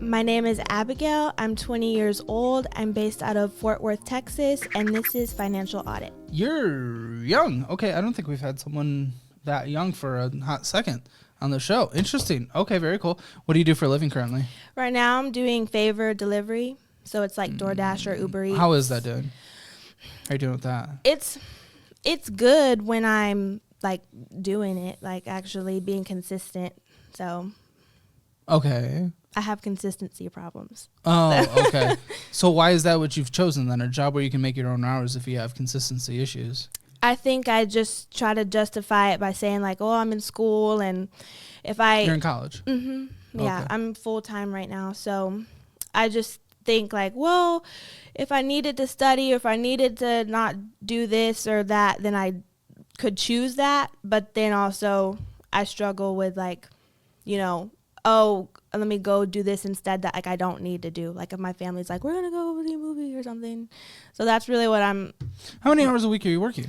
My name is Abigail. I'm 20 years old. I'm based out of Fort Worth, Texas, and this is Financial Audit. You're young. Okay, I don't think we've had someone that young for a hot second on the show. Interesting. Okay, very cool. What do you do for a living currently? Right now, I'm doing favor delivery, so it's like DoorDash or Uber Eats. How is that doing? How are you doing with that? It's good when I'm like doing it, like actually being consistent. So. Okay. I have consistency problems. Oh, okay. So why is that what you've chosen then? A job where you can make your own hours if you have consistency issues? I think I just try to justify it by saying like, oh, I'm in school, and if You're in college? Mm-hmm. Yeah, okay. I'm full-time right now. So I just think like, well, if I needed to study or if I needed to not do this or that, then I could choose that. But then also I struggle with like, oh, let me go do this instead that like I don't need to do. Like if my family's like, we're going to go see a movie or something. So that's really what I'm. How many hours a week are you working?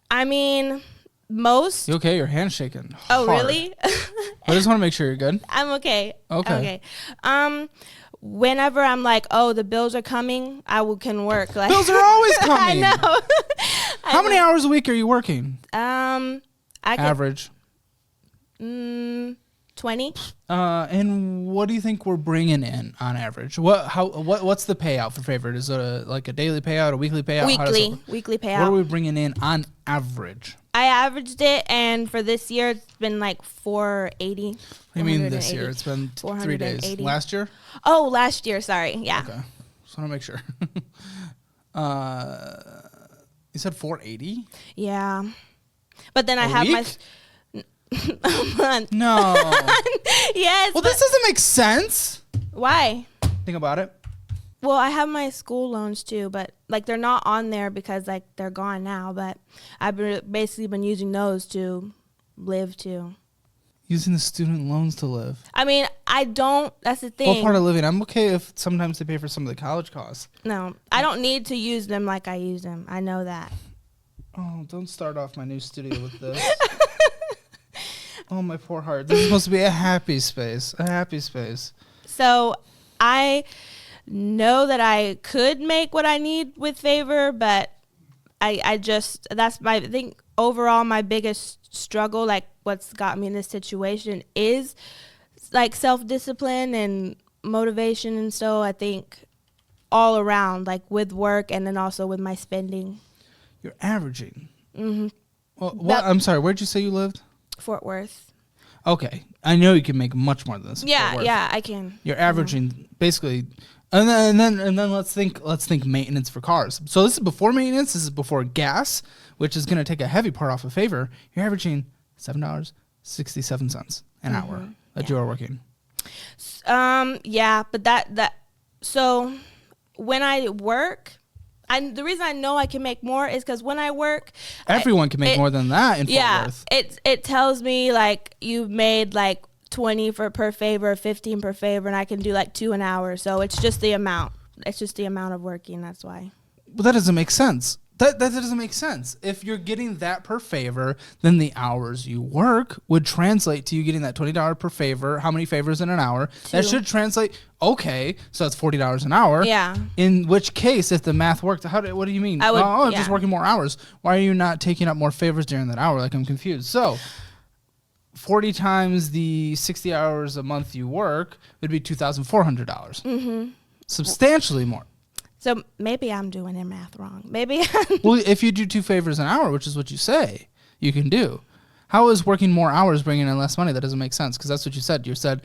I mean, most. You okay? Your hand's shaking. Oh, hard. really? I just want to make sure you're good. I'm okay. Okay. Whenever I'm like, oh, the bills are coming, can work. Like, bills are always coming. I know. How many hours a week are you working? Average. Average. 20. And what do you think we're bringing in on average? What's the payout for favorite? Is it like a daily payout, a weekly payout? Weekly payout. What are we bringing in on average? I averaged it, and for this year, it's been like 480. What do you mean this year? It's been 3 days. Last year? Oh, last year. Sorry. Yeah. Okay. Just want to make sure. You said 480? Yeah. But then I have a month. No. Yes. Well, this doesn't make sense. Why? Think about it. Well, I have my school loans too, but like they're not on there because like they're gone now. But I've basically been using those to live too. Using the student loans to live. I mean, I don't. That's the thing. What part of living? I'm okay if sometimes they pay for some of the college costs. No, I don't need to use them like I use them. I know that. Oh, don't start off my new studio with this. Oh, my poor heart. This is supposed to be a happy space. A happy space. So I know that I could make what I need with favor, but I think overall my biggest struggle, like what's got me in this situation is like self-discipline and motivation. And so I think all around, like with work and then also with my spending. You're averaging. Mm-hmm. Well, I'm sorry. Where'd you say you lived? Fort Worth. Okay. I know you can make much more than this. Yeah, I can. You're averaging basically, and then let's think maintenance for cars. So this is before maintenance. This is before gas, which is going to take a heavy part off of favor. You're averaging $7.67 an hour that you are working. Yeah, but that so when I work. The reason I know I can make more is because when I work, everyone can make more than that in Fort Worth. It tells me like you've made like 20 per favor, 15 per favor, and I can do like 2 an hour. So it's just the amount. It's just the amount of working. That's why. Well, that doesn't make sense. That doesn't make sense. If you're getting that per favor, then the hours you work would translate to you getting that $20 per favor. How many favors in an hour? 2. That should translate. Okay, so that's $40 an hour. Yeah. In which case, if the math worked, what do you mean? I'm just working more hours. Why are you not taking up more favors during that hour? Like, I'm confused. So 40 times the 60 hours a month you work would be $2,400. Mm-hmm. Substantially more. So maybe I'm doing the math wrong. Maybe. Well, if you do 2 favors an hour, which is what you say you can do, how is working more hours bringing in less money? That doesn't make sense because that's what you said. You said,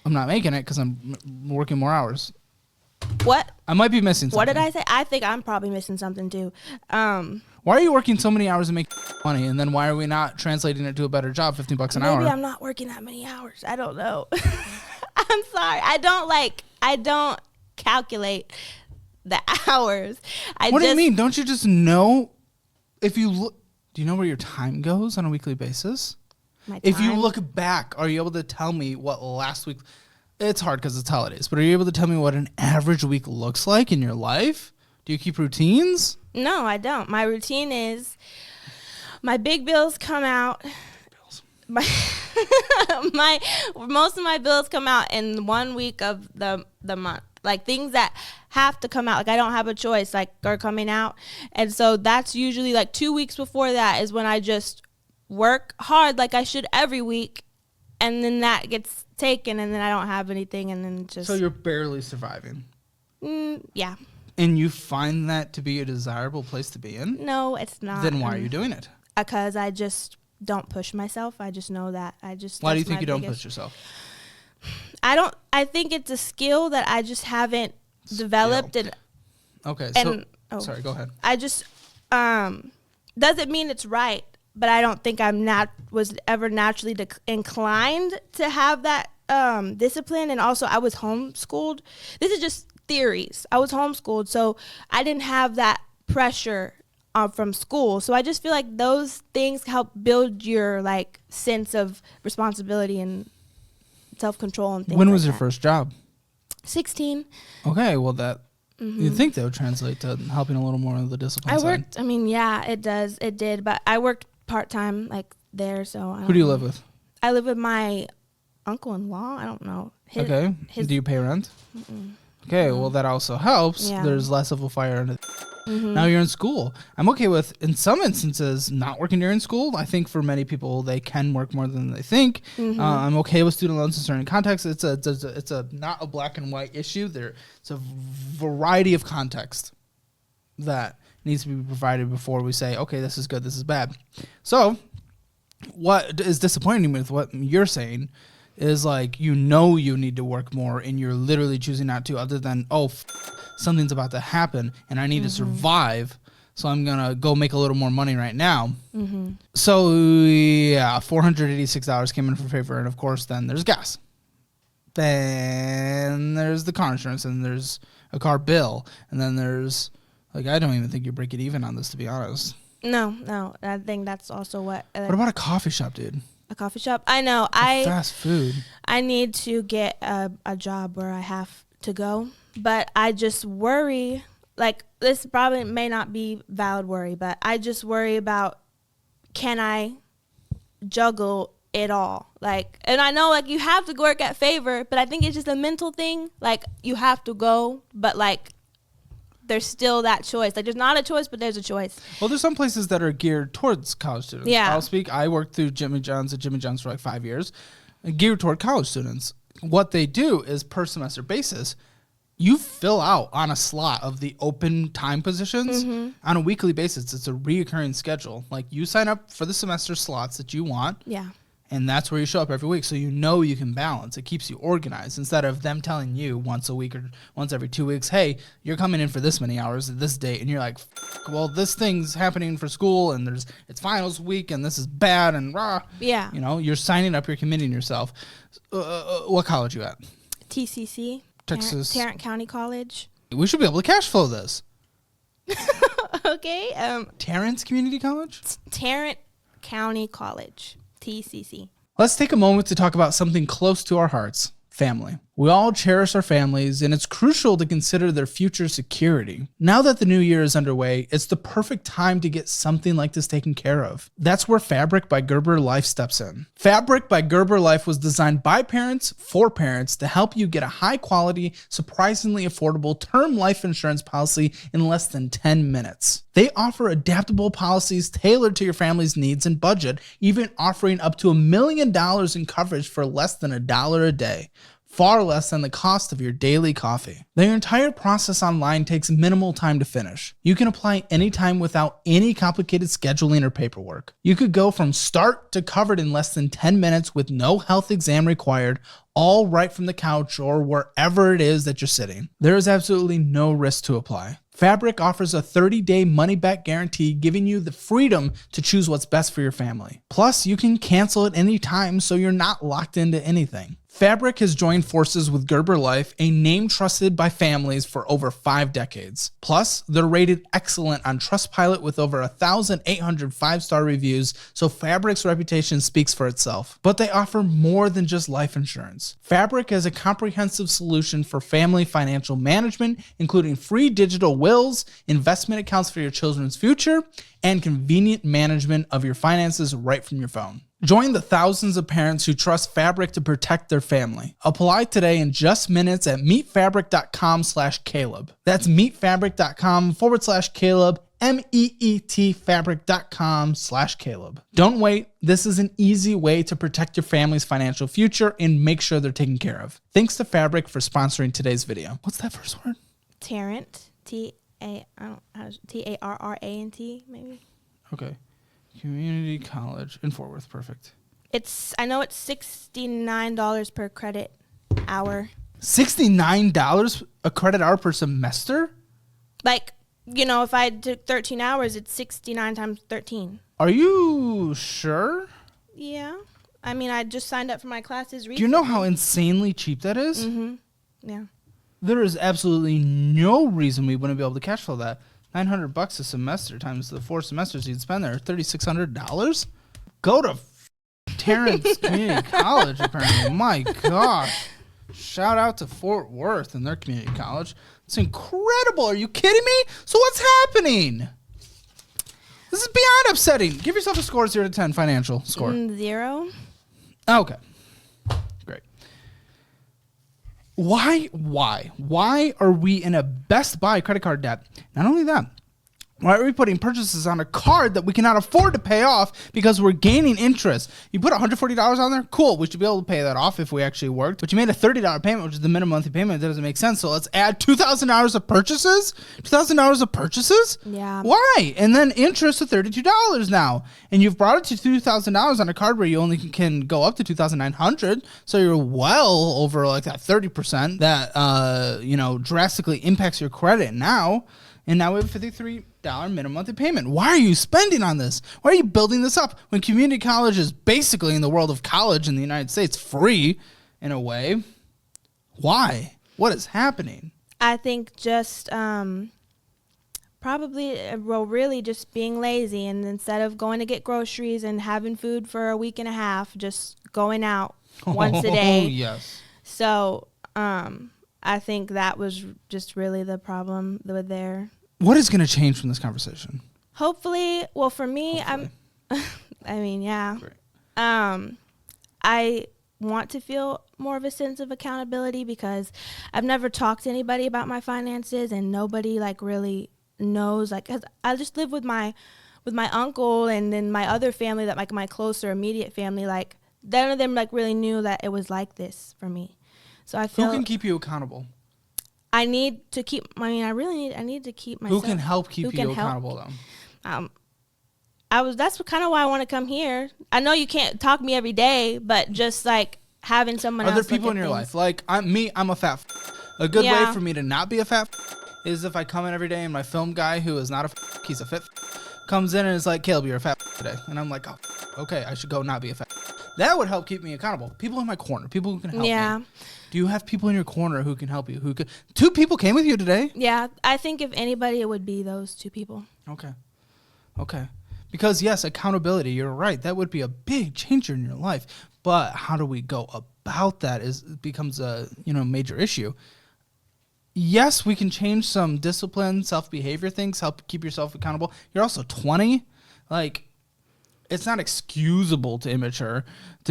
I'm not making it because I'm working more hours. What? I might be missing something. What did I say? I think I'm probably missing something too. Why are you working so many hours and making money, and then why are we not translating it to a better job, $15 an hour? Maybe I'm not working that many hours. I don't know. I'm sorry. I don't calculate the hours. What do you mean? Don't you just know if you look? Do you know where your time goes on a weekly basis? My time? If you look back, are you able to tell me what last week? It's hard because it's holidays, but are you able to tell me what an average week looks like in your life? Do you keep routines? No, I don't. My routine is my big bills come out. Most of my bills come out in 1 week of the month. Like things that have to come out, like I don't have a choice, like are coming out. And so that's usually like 2 weeks before that is when I just work hard like I should every week. And then that gets taken and then I don't have anything and then just. So you're barely surviving. Yeah. And you find that to be a desirable place to be in? No, it's not. Then why are you doing it? Because I just don't push myself. I just know that. Why do you think you don't push yourself? I think it's a skill that I just haven't developed. Okay. Sorry, go ahead. I just, doesn't mean it's right, but I don't think was ever naturally inclined to have that discipline. And also I was homeschooled. This is just theories. I was homeschooled, so I didn't have that pressure from school. So I just feel like those things help build your like sense of responsibility and self-control and things. When was your first job? 16. Okay, well you'd think that would translate to helping a little more of the discipline side. It did, but I worked part-time like there, so Who do you live with? I live with my uncle-in-law. I don't know. Do you pay rent? Okay, well that also helps. Yeah. There's less of a fire in it. Now you're in school. I'm okay with, in some instances, not working during school. I think for many people, they can work more than they think. I'm okay with student loans in certain contexts. It's a not a black and white issue. It's a variety of context that needs to be provided before we say, okay, this is good, this is bad. So what is disappointing with what you're saying is like, you need to work more and you're literally choosing not to, other than, something's about to happen and I need to survive, so I'm going to go make a little more money right now. So, yeah, $486 came in for favor, and of course, then there's gas. Then there's the car insurance, and there's a car bill, and then there's, like, I don't even think you break it even on this, to be honest. No, I think that's also what... what about a coffee shop, dude? A coffee shop? I know. Fast food. I need to get a job where I have to go. But I just worry, like, this probably may not be valid worry, but I just worry about, can I juggle it all? Like, and I know, like, you have to work at favor, but I think it's just a mental thing. Like, you have to go, but, like, there's still that choice. Like, there's not a choice, but there's a choice. Well, there's some places that are geared towards college students. Yeah. I worked through Jimmy John's for like 5 years, geared toward college students. What they do is per semester basis, you fill out on a slot of the open time positions on a weekly basis. It's a reoccurring schedule. Like, you sign up for the semester slots that you want. Yeah. And that's where you show up every week. So you can balance. It keeps you organized instead of them telling you once a week or once every 2 weeks, hey, you're coming in for this many hours at this date. And you're like, well, this thing's happening for school and it's finals week and this is bad and rah. Yeah. You're signing up, you're committing yourself. What college you at? TCC. Texas. Tarrant County College. We should be able to cash flow this. Okay. Tarrant Community College? Tarrant County College. TCC. Let's take a moment to talk about something close to our hearts. Family. We all cherish our families, and it's crucial to consider their future security. Now that the new year is underway, it's the perfect time to get something like this taken care of. That's where Fabric by Gerber Life steps in. Fabric by Gerber Life was designed by parents for parents to help you get a high-quality, surprisingly affordable term life insurance policy in less than 10 minutes. They offer adaptable policies tailored to your family's needs and budget, even offering up to $1 million in coverage for less than $1 a day. Far less than the cost of your daily coffee. Their entire process online takes minimal time to finish. You can apply anytime without any complicated scheduling or paperwork. You could go from start to covered in less than 10 minutes with no health exam required, all right from the couch or wherever it is that you're sitting. There is absolutely no risk to apply. Fabric offers a 30-day money-back guarantee, giving you the freedom to choose what's best for your family. Plus, you can cancel at any time, so you're not locked into anything. Fabric has joined forces with Gerber Life, a name trusted by families for over 5 decades. Plus, they're rated excellent on Trustpilot with over 1,800 5-star reviews, so Fabric's reputation speaks for itself. But they offer more than just life insurance. Fabric has a comprehensive solution for family financial management, including free digital wills, investment accounts for your children's future, and convenient management of your finances right from your phone. Join the thousands of parents who trust Fabric to protect their family. Apply today in just minutes at meetfabric.com/Caleb. That's meetfabric.com/Caleb, meetfabric.com/Caleb. Don't wait. This is an easy way to protect your family's financial future and make sure they're taken care of. Thanks to Fabric for sponsoring today's video. What's that first word? Tarrant. T-A-R-R-A-N-T, maybe. Okay. Community college in Fort Worth. Perfect. I know it's $69 per credit hour. $69 a credit hour per semester? Like, if I took 13 hours, it's 69 times 13. Are you sure? Yeah. I mean, I just signed up for my classes recently. Do you know how insanely cheap that is? Mm-hmm. Yeah. There is absolutely no reason we wouldn't be able to cash flow that. $900 a semester times the 4 semesters you'd spend there, $3,600. Go to Terrence Community College, apparently. My gosh. Shout out to Fort Worth and their community college. It's incredible. Are you kidding me? So what's happening? This is beyond upsetting. Give yourself a score, 0 to 10 financial score. 0. Okay. Great. Why are we in a Best Buy credit card debt? Not only that, why are we putting purchases on a card that we cannot afford to pay off because we're gaining interest? You put $140 on there? Cool. We should be able to pay that off if we actually worked. But you made a $30 payment, which is the minimum monthly payment. That doesn't make sense. So let's add $2,000 of purchases? $2,000 of purchases? Yeah. Why? And then interest of $32 now. And you've brought it to $2,000 on a card where you only can go up to $2,900. So you're well over like that 30% that, drastically impacts your credit now. And now we have a $53 minimum monthly payment. Why are you spending on this? Why are you building this up when community college is basically, in the world of college in the United States, free in a way? Why? What is happening? I think just really just being lazy, and instead of going to get groceries and having food for a week and a half, just going out once a day. Oh, yes. So I think that was just really the problem with there. What is going to change from this conversation? Hopefully, well, for me, Hopefully. Yeah. Great. I want to feel more of a sense of accountability because I've never talked to anybody about my finances, and nobody really knows. 'Cause I just live with my uncle, and then my other family, that my closer immediate family, none of them really knew that it was like this for me. So I feel. Who can keep you accountable? I need to keep. I need to keep myself. Who can help keep you accountable, though? That's kind of why I want to come here. I know you can't talk to me every day, but just having someone else. Are there people in your life? I'm a fat. A good way for me to not be a fat is if I come in every day and my film guy, who is not a he's a fit, comes in and is like, Caleb, you're a fat today. And I'm like, oh, okay, I should go not be a fat. That would help keep me accountable. People in my corner, people who can help me. Do you have people in your corner who can help you? 2 people came with you today? Yeah, I think if anybody, it would be those 2 people. Okay. Because yes, accountability, you're right. That would be a big changer in your life. But how do we go about that becomes a major issue. Yes, we can change some discipline, self-behavior things, help keep yourself accountable. You're also 20. It's not excusable to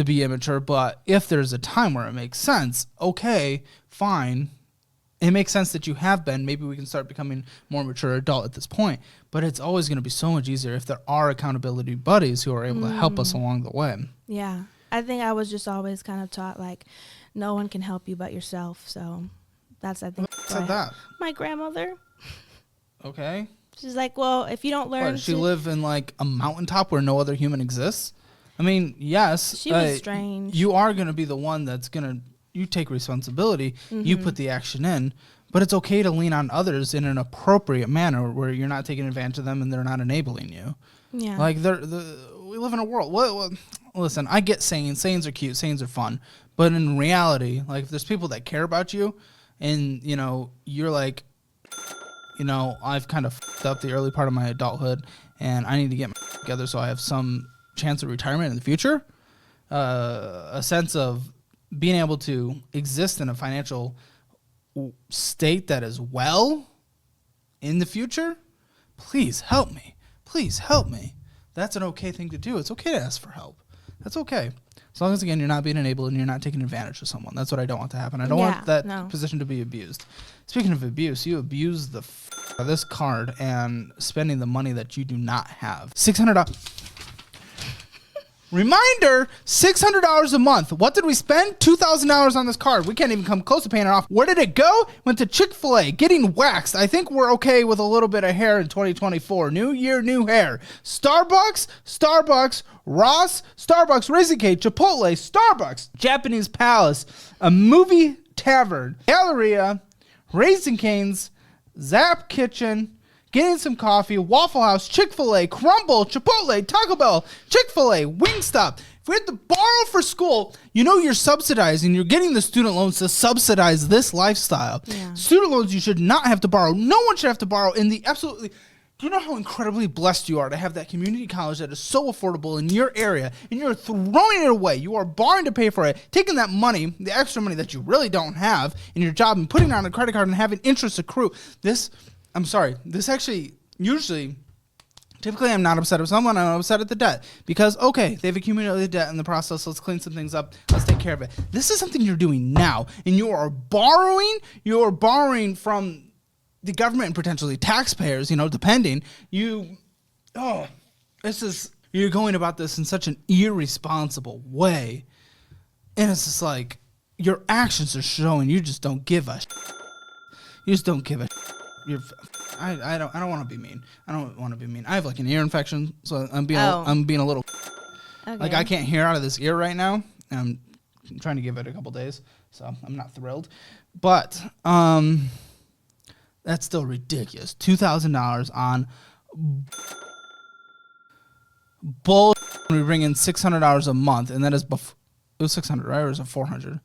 be immature, but if there's a time where it makes sense, okay, fine. It makes sense that you have been. Maybe we can start becoming more mature adult at this point. But it's always going to be so much easier if there are accountability buddies who are able to help us along the way. Yeah. I think I was just always kind of taught, no one can help you but yourself. So that's, I think. Who said that? My grandmother. Okay. She's like, well, if you don't learn. Does she live in a mountaintop where no other human exists? I mean, yes. She was strange. You are going to be the one that's going to, you take responsibility, you put the action in, but it's okay to lean on others in an appropriate manner where you're not taking advantage of them and they're not enabling you. Yeah. We live in a world. Listen, I get sayings. Sayings are cute. Sayings are fun. But in reality, if there's people that care about you and, you're like, I've kind of f***ed up the early part of my adulthood, and I need to get my together so I have some chance of retirement in the future. A sense of being able to exist in a financial state that is well in the future. Please help me. Please help me. That's an okay thing to do. It's okay to ask for help. That's okay. As long as, again, you're not being enabled and you're not taking advantage of someone. That's what I don't want to happen. I don't want that position to be abused. Speaking of abuse, you abuse the of this card and spending the money that you do not have. $600. Reminder, $600 a month. What did we spend? $2,000 on this card. We can't even come close to paying it off. Where did it go? Went to Chick-fil-A, getting waxed. I think we're okay with a little bit of hair in 2024. New year, new hair. Starbucks, Ross, Starbucks, Raising Cane, Chipotle, Starbucks, Japanese Palace, a movie tavern, Galleria, Raising Cane's, Zap Kitchen, getting some coffee, Waffle House, Chick-fil-A, Crumble, Chipotle, Taco Bell, Chick-fil-A, Wingstop. If we had to borrow for school, you're subsidizing. You're getting the student loans to subsidize this lifestyle. Yeah. Student loans you should not have to borrow. No one should have to borrow. Do you know how incredibly blessed you are to have that community college that is so affordable in your area, and you're throwing it away? You are borrowing to pay for it, taking that money, the extra money that you really don't have in your job, and putting it on a credit card and having interest accrue. This actually, typically I'm not upset with someone, I'm upset at the debt. Because, okay, they've accumulated debt in the process, let's clean some things up, let's take care of it. This is something you're doing now, and you are borrowing from the government and potentially taxpayers, depending. You're going about this in such an irresponsible way. And it's just like, your actions are showing you just don't give a You just don't give a I don't want to be mean. I don't want to be mean. I have like an ear infection, so I'm being a little okay. Like I can't hear out of this ear right now. I'm trying to give it a couple days, so I'm not thrilled. But that's still ridiculous. $2,000 on bull. We bring in $600 a month, and that is it was $600, right? Or was it $400?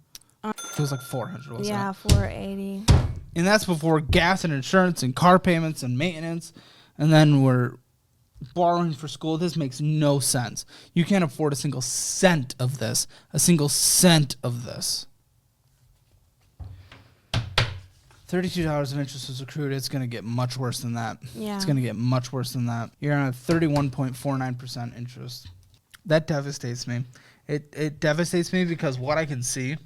It was like $400. Wasn't it? $480. And that's before gas and insurance and car payments and maintenance. And then we're borrowing for school. This makes no sense. You can't afford a single cent of this. $32 of interest is accrued. It's going to get much worse than that. Yeah. It's going to get much worse than that. You're on a 31.49% interest. That devastates me. It devastates me because what I can see,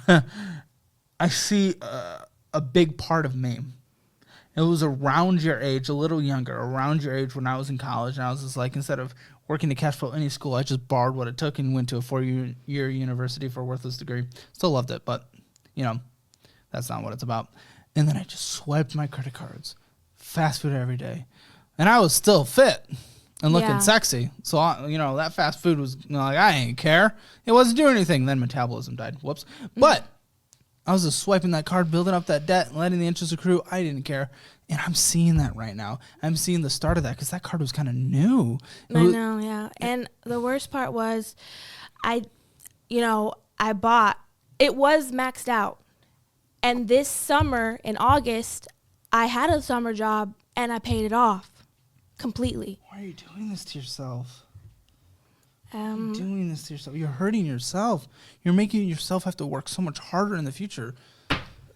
I see a big part of me. It was around your age, a little younger, around your age when I was in college, and I was just like, instead of working to cash flow any school, I just borrowed what it took and went to a 4-year university for a worthless degree. Still loved it, but, that's not what it's about. And then I just swiped my credit cards, fast food every day, and I was still fit and looking sexy. So, that fast food was like, I ain't care. It wasn't doing anything. Then metabolism died. Whoops. But I was just swiping that card, building up that debt, and letting the interest accrue. I didn't care. And I'm seeing that right now. I'm seeing the start of that because that card was kind of new. I know, yeah. And the worst part was I bought, it was maxed out. And this summer in August, I had a summer job and I paid it off completely. Why are you doing this to yourself? You're hurting yourself. You're making yourself have to work so much harder in the future.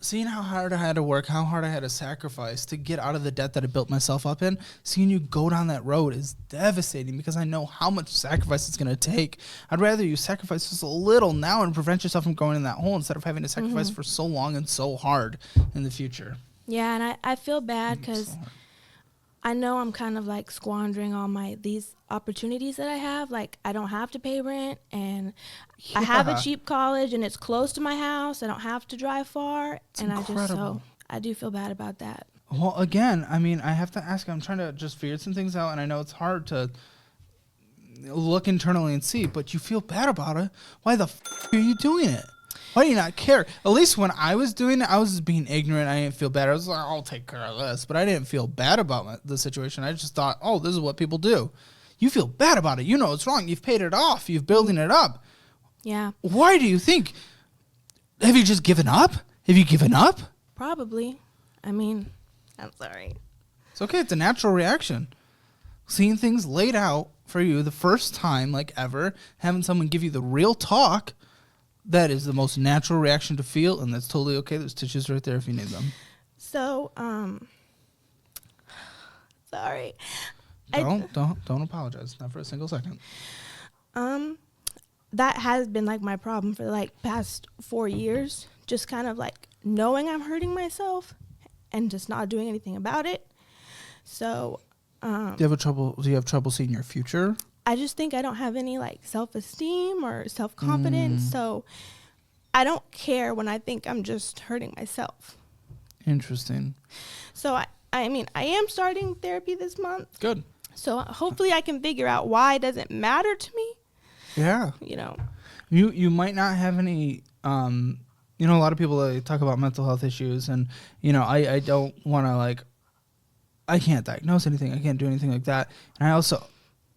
Seeing how hard I had to work, how hard I had to sacrifice to get out of the debt that I built myself up in, seeing you go down that road is devastating because I know how much sacrifice it's going to take. I'd rather you sacrifice just a little now and prevent yourself from going in that hole instead of having to sacrifice for so long and so hard in the future. Yeah, and I feel bad because I know I'm kind of like squandering all these opportunities that I have. Like I don't have to pay rent and I have a cheap college and it's close to my house. I don't have to drive far. It's incredible. I do feel bad about that. Well, again, I mean, I have to ask, I'm trying to just figure some things out and I know it's hard to look internally and see, but you feel bad about it. Why the are you doing it? Why do you not care? At least when I was doing it, I was just being ignorant. I didn't feel bad. I was like, I'll take care of this. But I didn't feel bad about the situation. I just thought, this is what people do. You feel bad about it. You know it's wrong. You've paid it off. You've building it up. Yeah. Why do you think? Have you just given up? Have you given up? Probably. I mean, I'm sorry. It's okay. It's a natural reaction. Seeing things laid out for you the first time like ever, having someone give you the real talk, that is the most natural reaction to feel, and that's totally okay. There's tissues right there if you need them. So, sorry. Don't apologize. Not for a single second. that has been like my problem for like past 4 years. Just kind of like knowing I'm hurting myself and just not doing anything about it. So, do you have trouble seeing your future? I just think I don't have any like self-esteem or self-confidence. So I don't care when I think I'm just hurting myself. Interesting. So I mean, I am starting therapy this month. Good. So hopefully I can figure out why it doesn't matter to me. Yeah. You know. You might not have any, you know, a lot of people talk about mental health issues, and, you know, I don't want to, like, I can't diagnose anything. I can't do anything like that. And I also,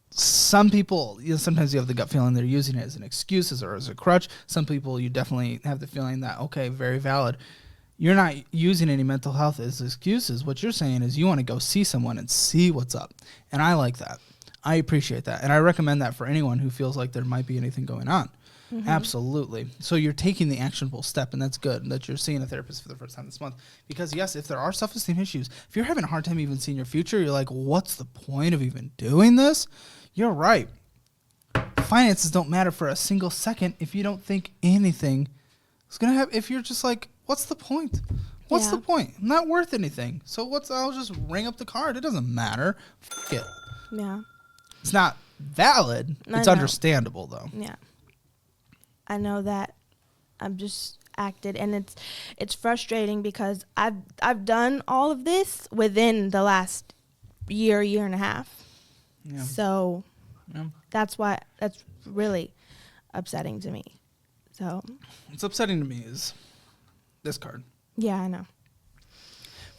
some people, you know, sometimes you have the gut feeling they're using it as an excuse or as a crutch. Some people, you definitely have the feeling that, okay, very valid. You're not using any mental health as excuses. What you're saying is you want to go see someone and see what's up. And I like that. I appreciate that. And I recommend that for anyone who feels like there might be anything going on. Mm-hmm. Absolutely. So you're taking the actionable step, and that's good that you're seeing a therapist for the first time this month. Because, yes, if there are self-esteem issues, if you're having a hard time even seeing your future, you're like, what's the point of even doing this? You're right. Finances don't matter for a single second if you don't think anything is going to happen. If you're just like, what's the point? What's the point? I'm not worth anything. So I'll just ring up the card. It doesn't matter. F it. Yeah. It's not valid. It's understandable, though. Yeah. I know that I've just acted, and it's frustrating because I've done all of this within the last year and a half. Yeah. So that's really upsetting to me. So what's upsetting to me is this card. Yeah, I know.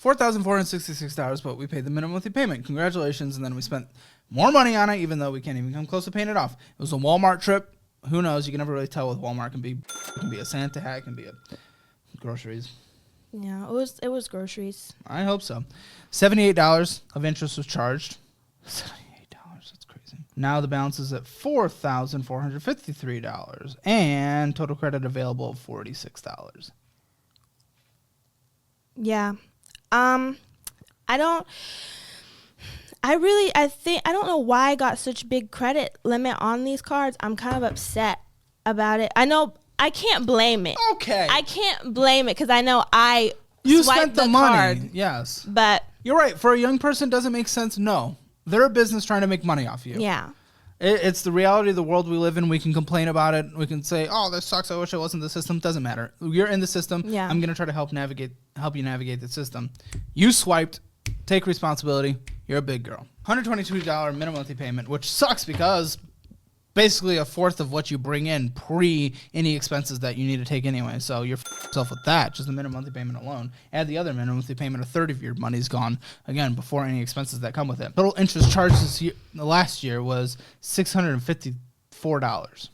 $4,466, but we paid the minimum monthly payment. Congratulations. And then we spent more money on it, even though we can't even come close to paying it off. It was a Walmart trip. Who knows? You can never really tell with Walmart. It can be a Santa hat. It can be a groceries. Yeah, it was groceries. I hope so. $78 of interest was charged. $78. That's crazy. Now the balance is at $4,453. And total credit available of $46. Yeah. I don't know why I got such big credit limit on these cards. I'm kind of upset about it. I know I can't blame it. Okay. I can't blame it because I know you spent the money. Card, yes. But you're right. For a young person, doesn't make sense. No. They're a business trying to make money off you. Yeah. It's the reality of the world we live in. We can complain about it. We can say, oh, this sucks. I wish I wasn't in the system. Doesn't matter. You're in the system. Yeah. I'm going to try to help you navigate the system. You swiped. Take responsibility. You're a big girl. $122 minimum monthly payment, which sucks because basically a fourth of what you bring in pre any expenses that you need to take anyway. So you're yourself with that, just the minimum monthly payment alone. Add the other minimum monthly payment, a third of your money's gone, again, before any expenses that come with it. Total interest charged last year was $654.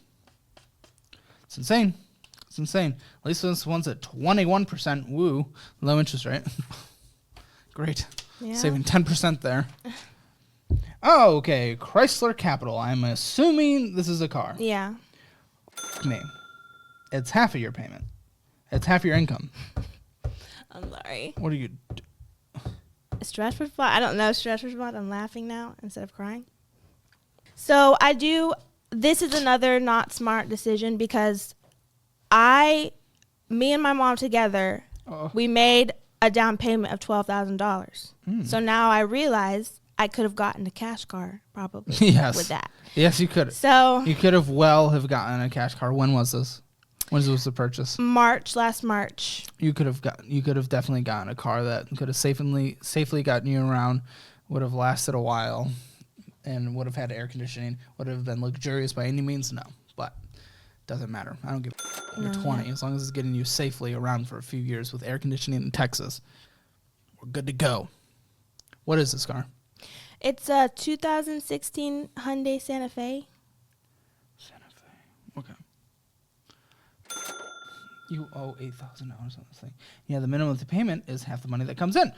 It's insane. It's insane. At least this one's at 21%. Woo. Low interest rate. Great. Yeah. Saving 10% there. Oh, okay. Chrysler Capital. I'm assuming this is a car. Yeah. Me. It's half of your payment. It's half your income. I'm sorry. What are you Stress response? I don't know. Stress response. I'm laughing now instead of crying. So this is another not smart decision because me and my mom together, we made a down payment of $12,000. So now I realize I could have gotten a cash car probably with that. Yes, you could. So you could have gotten a cash car. When was this? When was the purchase? Last March. You could have definitely gotten a car that could have safely gotten you around, would have lasted a while, and would have had air conditioning, would have been luxurious by any means. No, but doesn't matter. I don't give a You're 20 as long as it's getting you safely around for a few years with air conditioning in Texas. We're good to go. What is this car? It's a 2016 Hyundai Santa Fe. Okay. You owe $8,000 on this thing. Yeah, the minimum payment is half the money that comes in.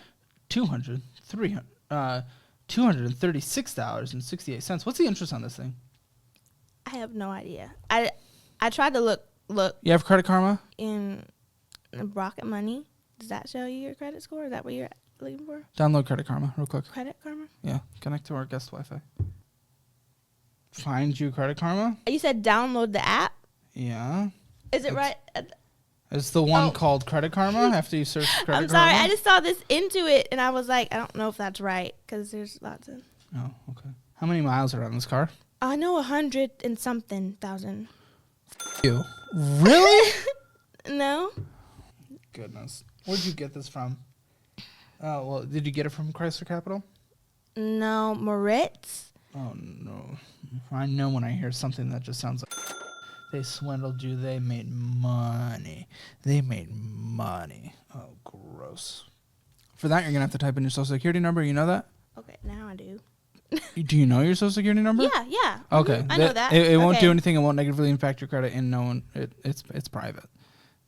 $236.68. What's the interest on this thing? I have no idea. I tried to look. You have Credit Karma? In Rocket Money. Does that show you your credit score? Is that what you're looking for? Download Credit Karma real quick. Credit Karma? Yeah. Connect to our guest Wi-Fi. Find you Credit Karma? You said download the app? Yeah. Is it right? It's the one called Credit Karma after you search Credit Karma. I'm sorry. I just saw this Intuit, and I was like, I don't know if that's right because there's lots of. Oh, okay. How many miles are on this car? I know 100 and something thousand. You really? No. Goodness. Where'd you get this from? Oh, well, did you get it from Chrysler Capital? No, Moritz. Oh, no. I know when I hear something that just sounds like they swindled you. They made money. They made money. Oh, gross. For that, you're going to have to type in your social security number. You know that? Okay, now I do. Do you know your social security number? Yeah. Okay. I know that. It won't do anything. It won't negatively impact your credit, and no one. It's private.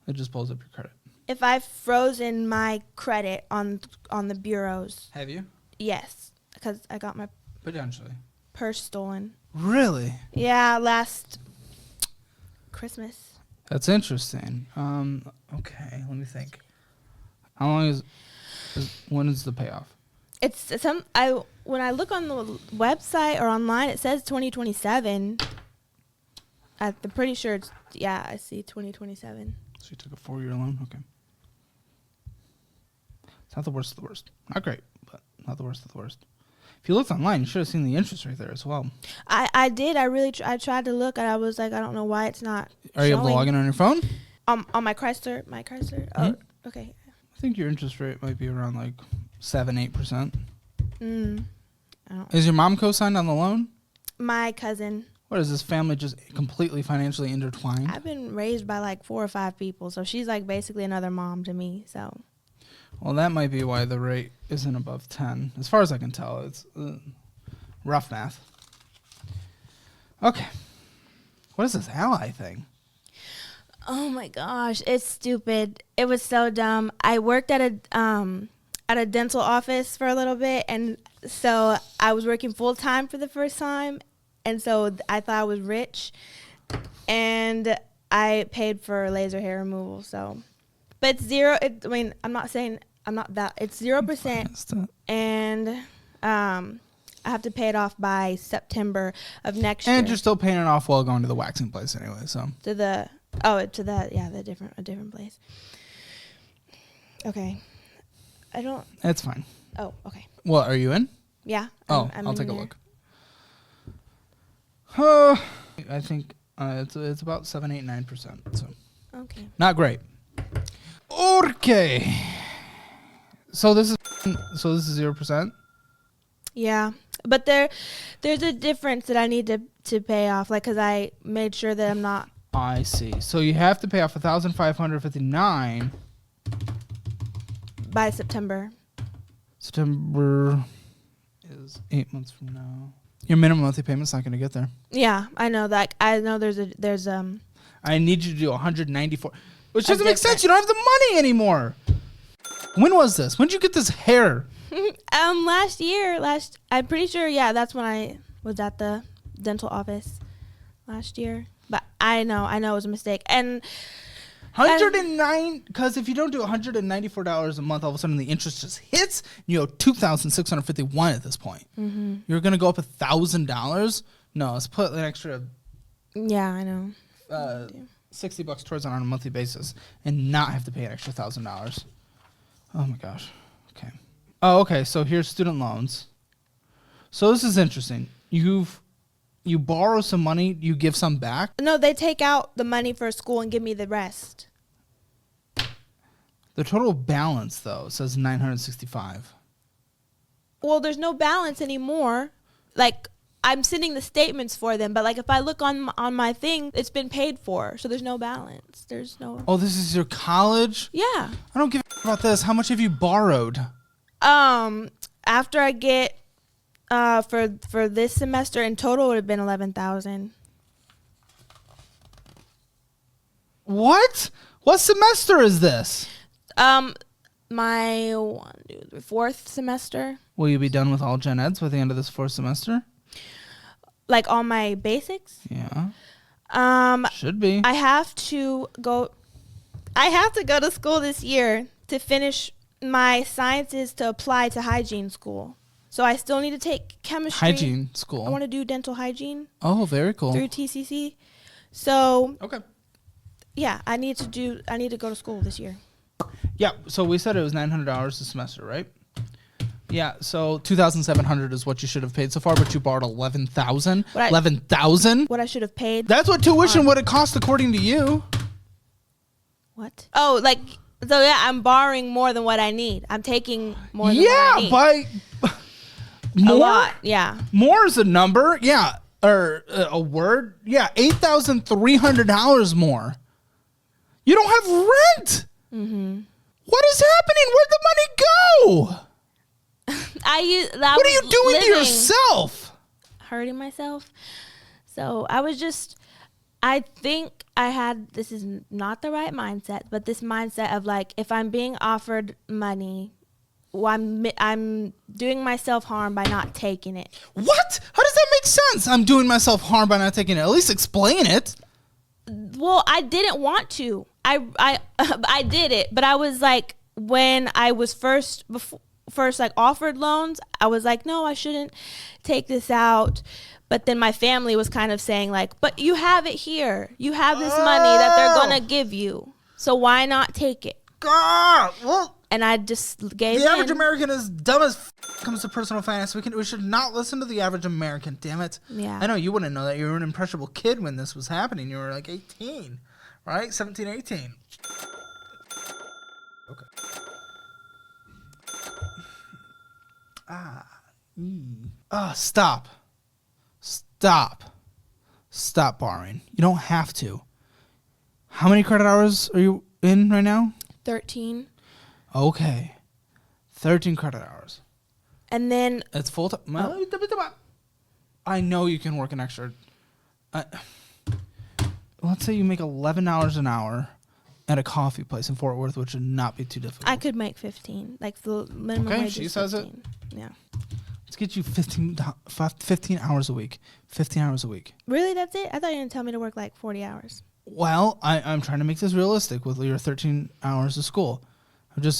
It just pulls up your credit. If I've frozen my credit on the bureaus. Have you? Yes, because I got my Potentially. purse stolen. Really? Yeah, last Christmas. That's interesting. Okay, let me think. How long when is the payoff? It's when I look on the website or online, it says 2027. I'm pretty sure I see 2027. So you took a 4-year loan? Okay. It's not the worst of the worst. Not great, but not the worst of the worst. If you looked online, you should have seen the interest rate there as well. I did. I tried to look, and I was like, I don't know why it's not. Are you able to log in on your phone? On my Chrysler. Oh, okay. I think your interest rate might be around like 7-8%. I don't. Is your mom co-signed on the loan? My cousin. What is this family just completely financially intertwined? I've been raised by like 4 or 5 people, so she's like basically another mom to me. So. Well, that might be why the rate isn't above 10. As far as I can tell, it's rough math. Okay. What is this ally thing? Oh my gosh, it's stupid. It was so dumb. I worked at a dental office for a little bit, and so I was working full time for the first time, and so I thought I was rich, and I paid for laser hair removal. So, but it's zero. I'm not saying I'm not that. It's 0%, and I have to pay it off by September of next year. And you're still paying it off while going to the waxing place anyway. So a different place. Okay. It's fine. Oh, okay. Well, are you in? Yeah. I'll take a look. I think it's about 7, 8, 9%. So okay. Not great. Okay. So this is 0%. Yeah, but there's a difference that I need to pay off, like, because I made sure that I'm not. I see. So you have to pay off $1,559 by September. September is 8 months from now. Your minimum monthly payment's not going to get there. Yeah, I know that. I know there's I need you to do 194, which doesn't make sense. You don't have the money anymore. When was this? When did you get this hair? Last year. I'm pretty sure. Yeah, that's when I was at the dental office last year. But I know it was a mistake. And 109, because if you don't do $194 a month, all of a sudden the interest just hits. You owe $2,651 at this point. Mm-hmm. You're gonna go up $1,000. No, let's put an extra. Yeah, I know. $60 towards it on a monthly basis, and not have to pay an extra $1,000. Oh my gosh. Okay. Oh, okay. So here's student loans. So this is interesting. You borrow some money, you give some back? No, they take out the money for school and give me the rest. The total balance, though, says $965. Well, there's no balance anymore. Like, I'm sending the statements for them, but like if I look on my thing, it's been paid for, so there's no balance. There's no. Oh, this is your college? Yeah. I don't give a about this. How much have you borrowed? After I get for this semester in total, it would have been $11,000. What? What semester is this? My 4th semester. Will you be done with all gen eds by the end of this 4th semester? Like all my basics? Yeah. Should be. I have to go to school this year to finish my sciences to apply to hygiene school. So I still need to take chemistry. Hygiene school. I want to do dental hygiene. Oh, very cool. Through TCC. So okay. Yeah, I need to go to school this year. Yeah, so we said it was $900 a semester, right? Yeah, so $2,700 is what you should have paid so far, but you borrowed $11,000. $11,000? What I should have paid? That's what tuition would have cost according to you. What? Oh, like, so yeah, I'm borrowing more than what I need. I'm taking more than what I need. By more? A lot, yeah. More is a number, yeah, or a word. Yeah, $8,300 more. You don't have rent. Mm-hmm. What is happening? Where'd the money go? What are you doing to yourself? Hurting myself. So I think this is not the right mindset, but this mindset of like, if I'm being offered money, well, I'm doing myself harm by not taking it. What? How does that make sense? I'm doing myself harm by not taking it. At least explain it. Well, I didn't want to. I did it, but I was like, when I was first like offered loans, I was like, no, I shouldn't take this out. But then my family was kind of saying like, but you have it here. You have this money that they're going to give you. So why not take it? Well, and I just gave in. The average American is dumb as comes to personal finance. We should not listen to the average American, damn it. Yeah. I know you wouldn't know that. You were an impressionable kid when this was happening. You were like 18, right? 17, 18. Okay. Stop borrowing. You don't have to. How many credit hours are you in right now? 13. Okay. 13 credit hours. And then it's full time. I know you can work an extra. Let's say you make $11 an hour at a coffee place in Fort Worth, which would not be too difficult. I could make 15. Like the minimum wage she is says 15. it. Yeah. Let's get you 15 hours a week. 15 hours a week. Really? That's it? I thought you were going to tell me to work like 40 hours. Well, I'm trying to make this realistic with your 13 hours of school.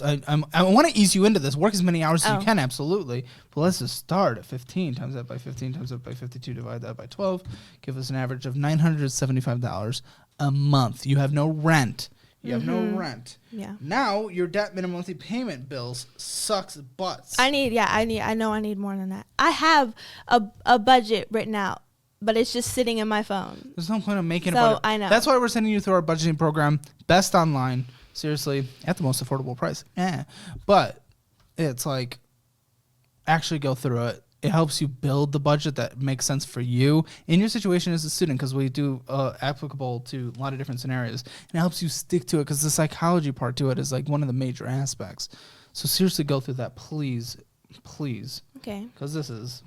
I want to ease you into this. Work as many hours as you can, absolutely. But let's just start at 15. Times that by 15, times that by 52, divide that by 12. Give us an average of $975 a month. You have no rent. You have no rent. Yeah. Now your debt minimum monthly payment bills sucks butts. I know I need more than that. I have a budget written out, but it's just sitting in my phone. There's no point of making a budget. I know. That's why we're sending you through our budgeting program. Best online. Seriously, at the most affordable price. But it's like, actually go through it. It helps you build the budget that makes sense for you in your situation as a student, because we do applicable to a lot of different scenarios. And it helps you stick to it, because the psychology part to it is like one of the major aspects. So seriously, go through that, please. Please. Okay. Because this is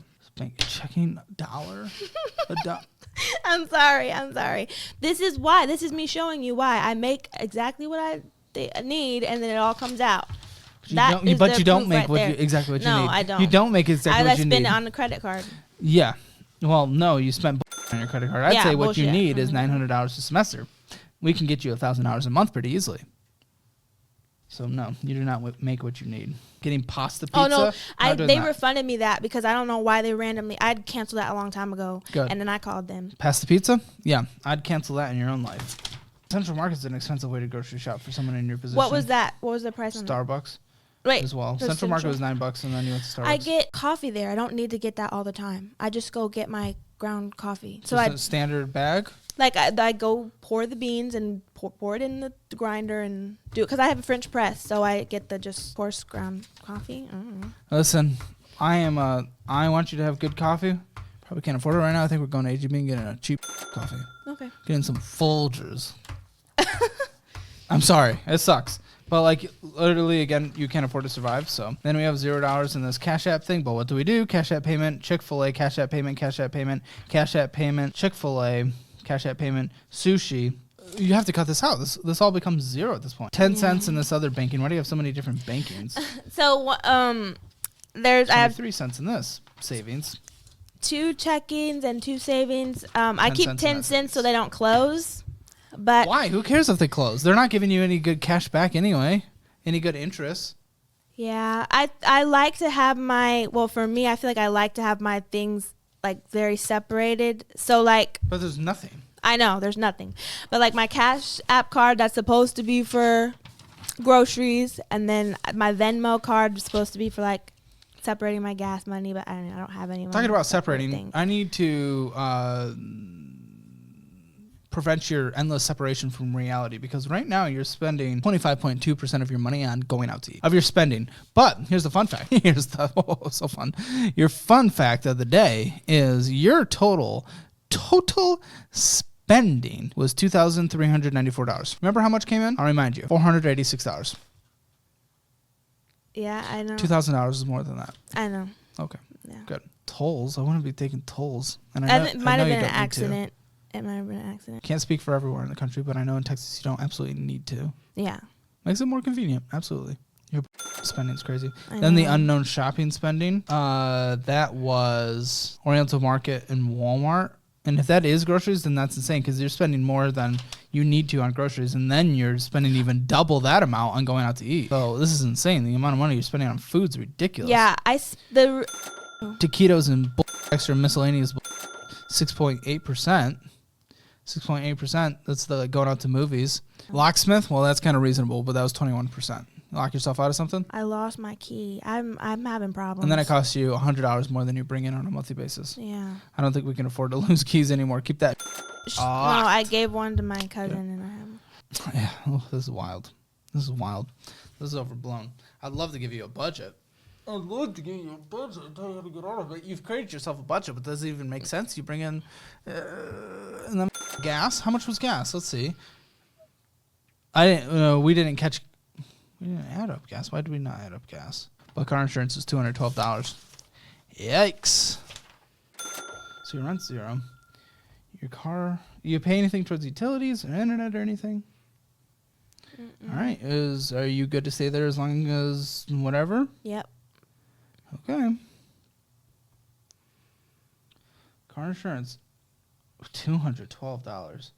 checking $1. I'm sorry. This is why. This is me showing you why I make exactly what I need, and then it all comes out. You don't make exactly what you need. No, I don't. You don't make exactly what you need. I spend it on the credit card. Yeah. Well, no, you spent on your credit card. I'd say what you need is $900 a semester. We can get you $1,000 a month pretty easily. So no, you do not make what you need. Getting pasta pizza. Oh no, they refunded me that because I don't know why they randomly. I'd canceled that a long time ago. Good. And then I called them. Pasta pizza? Yeah, I'd cancel that in your own life. Central Market's an expensive way to grocery shop for someone in your position. What was that? What was the price on that? Starbucks. Wait. As well. Central Market was $9 and then you went to Starbucks. I get coffee there. I don't need to get that all the time. I just go get my ground coffee. So it's a standard bag? Like I go pour the beans and pour it in the grinder and do it, because I have a French press, so I get the just coarse ground coffee. I don't know. Listen, I want you to have good coffee. Probably can't afford it right now. I think we're going to H-E-B and getting a cheap coffee. Okay. Getting some Folgers. I'm sorry, it sucks. But like literally, again, you can't afford to survive. So then we have $0 in this Cash App thing. But what do? Cash App payment, Chick-fil-A, Cash App payment, Cash App payment, Cash App payment, Chick-fil-A, Cash App payment, sushi. You have to cut this out. This all becomes zero at this point. 10 cents in this other banking. Why do you have so many different bankings? So I have 3 cents in this savings. 2 checkings and 2 savings. I keep 10 cents so they don't close. But why? Who cares if they close? They're not giving you any good cash back anyway. Any good interest. Yeah, I like to have for me, I feel like I like to have my things like very separated. So like. But there's nothing. I know, there's nothing. But like my Cash App card, that's supposed to be for groceries, and then my Venmo card is supposed to be for like separating my gas money, but I don't have any money. Talking about separating, I need to prevent your endless separation from reality, because right now you're spending 25.2% of your money on going out to eat, of your spending. But here's the fun fact. So fun. Your fun fact of the day is your total spending was $2,394. Remember how much came in? I'll remind you, $486. Yeah, I know. $2,000 is more than that. I know. Okay. Yeah. Good. Tolls. I wouldn't be taking tolls. And it might have been an accident. It might have been an accident. Can't speak for everywhere in the country, but I know in Texas you don't absolutely need to. Yeah. Makes it more convenient. Absolutely. Your spending's crazy. Then the unknown shopping spending. That was Oriental Market and Walmart. And if that is groceries, then that's insane, because you're spending more than you need to on groceries, and then you're spending even double that amount on going out to eat. So this is insane. The amount of money you're spending on food is ridiculous. Yeah, taquitos and extra miscellaneous 6.8%. 6.8%. That's the going out to movies. Locksmith, well, that's kind of reasonable, but that was 21%. Lock yourself out of something? I lost my key. I'm having problems. And then it costs you $100 more than you bring in on a monthly basis. Yeah. I don't think we can afford to lose keys anymore. Keep that. No, I gave one to my cousin, and I have. Yeah, oh, this is wild. This is overblown. I'd love to give you a budget. I'd love to give you a budget and tell you how to get out of it. You've created yourself a budget, but does it even make sense? You bring in and then gas. How much was gas? Let's see. We didn't add up gas. Why did we not add up gas? But car insurance is $212. Yikes. So your rent's $0. Your car, you pay anything towards utilities or internet or anything? Mm-mm. All right. Are you good to stay there as long as whatever? Yep. Okay. Car insurance, $212.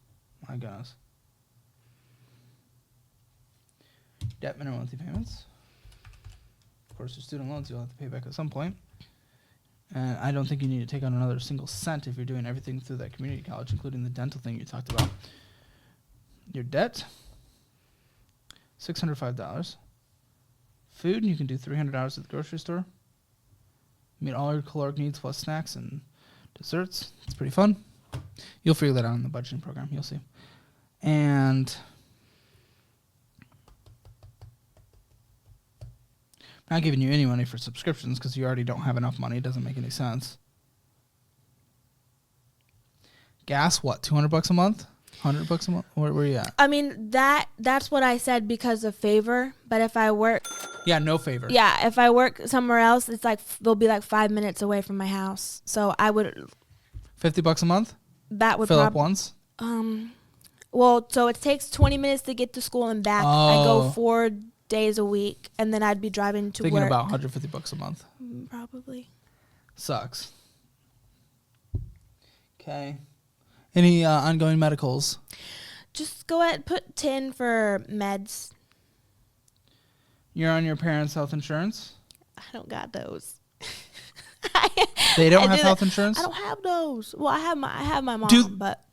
My gosh. Debt minimum monthly payments. Of course, your student loans you'll have to pay back at some point. And I don't think you need to take on another single cent if you're doing everything through that community college, including the dental thing you talked about. Your debt, $605. Food, you can do $300 at the grocery store. Meet all your caloric needs plus snacks and desserts. It's pretty fun. You'll figure that out in the budgeting program. You'll see. And I'm not giving you any money for subscriptions because you already don't have enough money. It doesn't make any sense. Gas, what, $200 a month? $100 a month? Where are you at? I mean, that's what I said because of favor. But if I work... Yeah, no favor. Yeah, if I work somewhere else, it's like they'll be like 5 minutes away from my house. So I would... $50 a month? That would fill up once? Well, so it takes 20 minutes to get to school and back. I go 4 days a week, and then I'd be driving to Thinking work. about $150 a month. Probably. Sucks. Okay. Any ongoing medicals? Just go ahead and put 10 for meds. You're on your parents' health insurance? I don't got those. They don't have health insurance? I don't have those. Well, I have my mom, but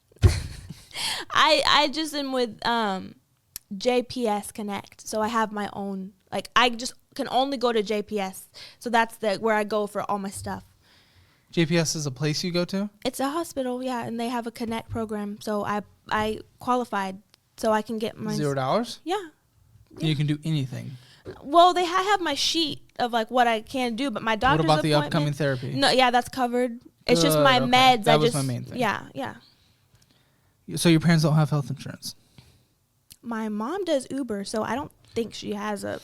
I just am with JPS Connect, so I have my own. Like I just can only go to JPS, so that's where I go for all my stuff. JPS is a place you go to? It's a hospital, yeah, and they have a Connect program, so I qualified, so I can get my $0? Yeah. You can do anything. Well, I have my sheet of like what I can do, but my doctor's What about the upcoming therapy? No, yeah, that's covered. It's just my meds. That was my main thing. Yeah. So your parents don't have health insurance? My mom does Uber, so I don't think she has a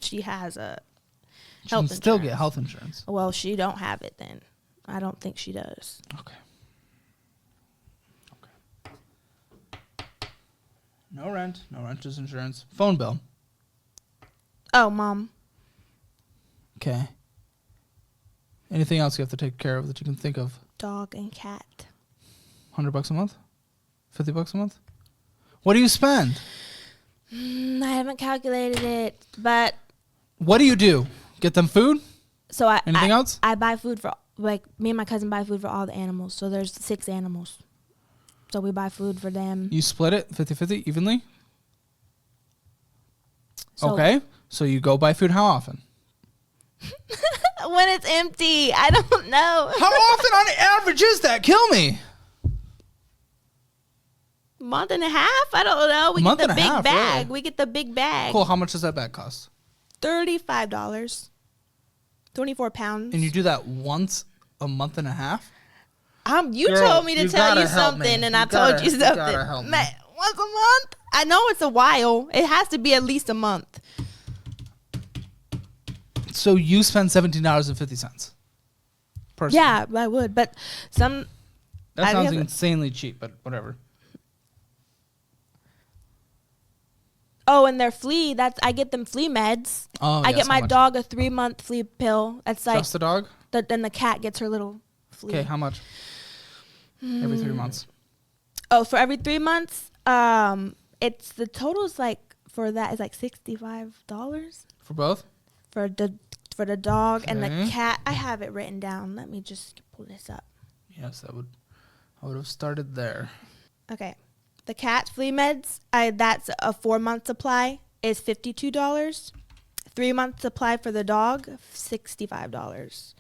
health insurance. Still get health insurance. Well, she don't have it then. I don't think she does. Okay. No rent. No renter's insurance. Phone bill. Oh, Mom. Okay. Anything else you have to take care of that you can think of? Dog and cat. $100 a month? $50 a month? What do you spend? I haven't calculated it, but... What do you do? Get them food? So Anything else? I buy food for, like, me and my cousin buy food for all the animals. So there's 6 animals. So we buy food for them. You split it 50-50 evenly? So okay. So you go buy food how often? When it's empty. I don't know. How often on average is that? Kill me. Month and a half? I don't know. We get the big bag. Really? We get the big bag. Cool. How much does that bag cost? $35. 24 pounds. And you do that once a month and a half? You Girl, told me to tell you something, and I told you something. Once a month? I know it's a while. It has to be at least a month. So you spend $17.50 per person. Yeah, I would, but that sounds insanely cheap, but whatever. Oh, and their flea. I get them flea meds. Oh, I get my dog a 3-month flea pill. That's like just the dog. Then the cat gets her little flea. Okay, how much? Every 3 months. Oh, for every 3 months, it's the total's like for that is like $65 for both. For the dog and the cat. I have it written down. Let me just pull this up. Yes, I would have started there. Okay. The cat flea meds, that's a 4-month supply, is $52. 3-month supply for the dog, $65.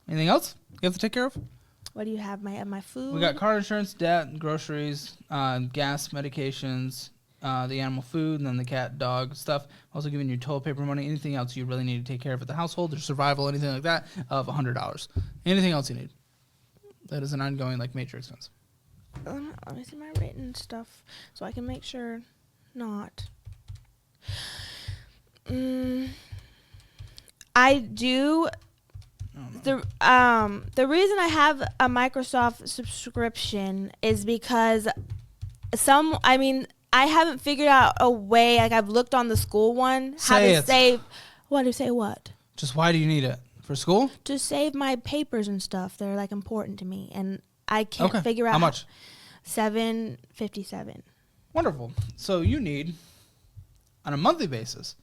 Anything else you have to take care of? What do you have? My food? We got car insurance, debt, groceries, gas, medications, the animal food, and then the cat, dog stuff. Also giving you toilet paper money. Anything else you really need to take care of at the household or survival, anything like that, of $100. Anything else you need that is an ongoing major expense. Let me see my written stuff so I can make sure not. I do. The reason I have a Microsoft subscription is because I haven't figured out a way. I've looked on the school one how to save. What to say? What? Just why do you need it for school? To save my papers and stuff. They're important to me, and I can't figure out how much. $7.57. Wonderful. So you need on a monthly basis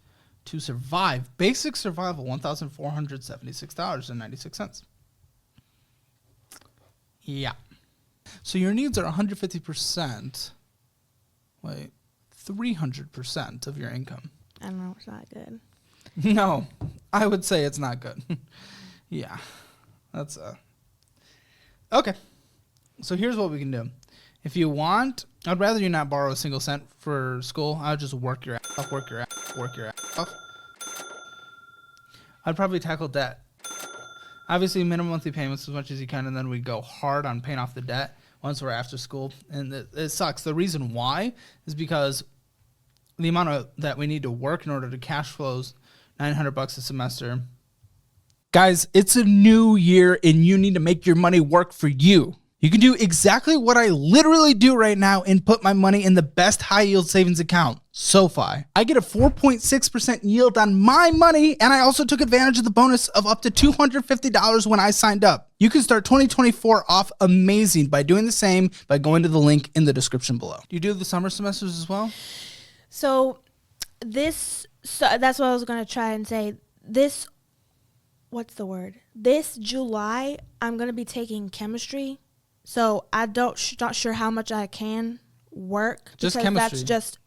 to survive basic survival $1,476.96. Yeah. So your needs are 150%. Wait, 300% of your income. I don't know. It's not good. No, I would say it's not good. Yeah, that's okay. So here's what we can do. If you want, I'd rather you not borrow a single cent for school. I would just work your ass off. I'd probably tackle debt. Obviously, minimum monthly payments as much as you can, and then we go hard on paying off the debt once we're after school. And it sucks. The reason why is because the amount that we need to work in order to cash flows $900 a semester. Guys, it's a new year, and you need to make your money work for you. You can do exactly what I literally do right now and put my money in the best high-yield savings account, SoFi. I get a 4.6% yield on my money, and I also took advantage of the bonus of up to $250 when I signed up. You can start 2024 off amazing by doing the same by going to the link in the description below. Do you do the summer semesters as well? So that's what I was going to try and say. This July, I'm going to be taking chemistry. So not sure how much I can work. Just chemistry. That's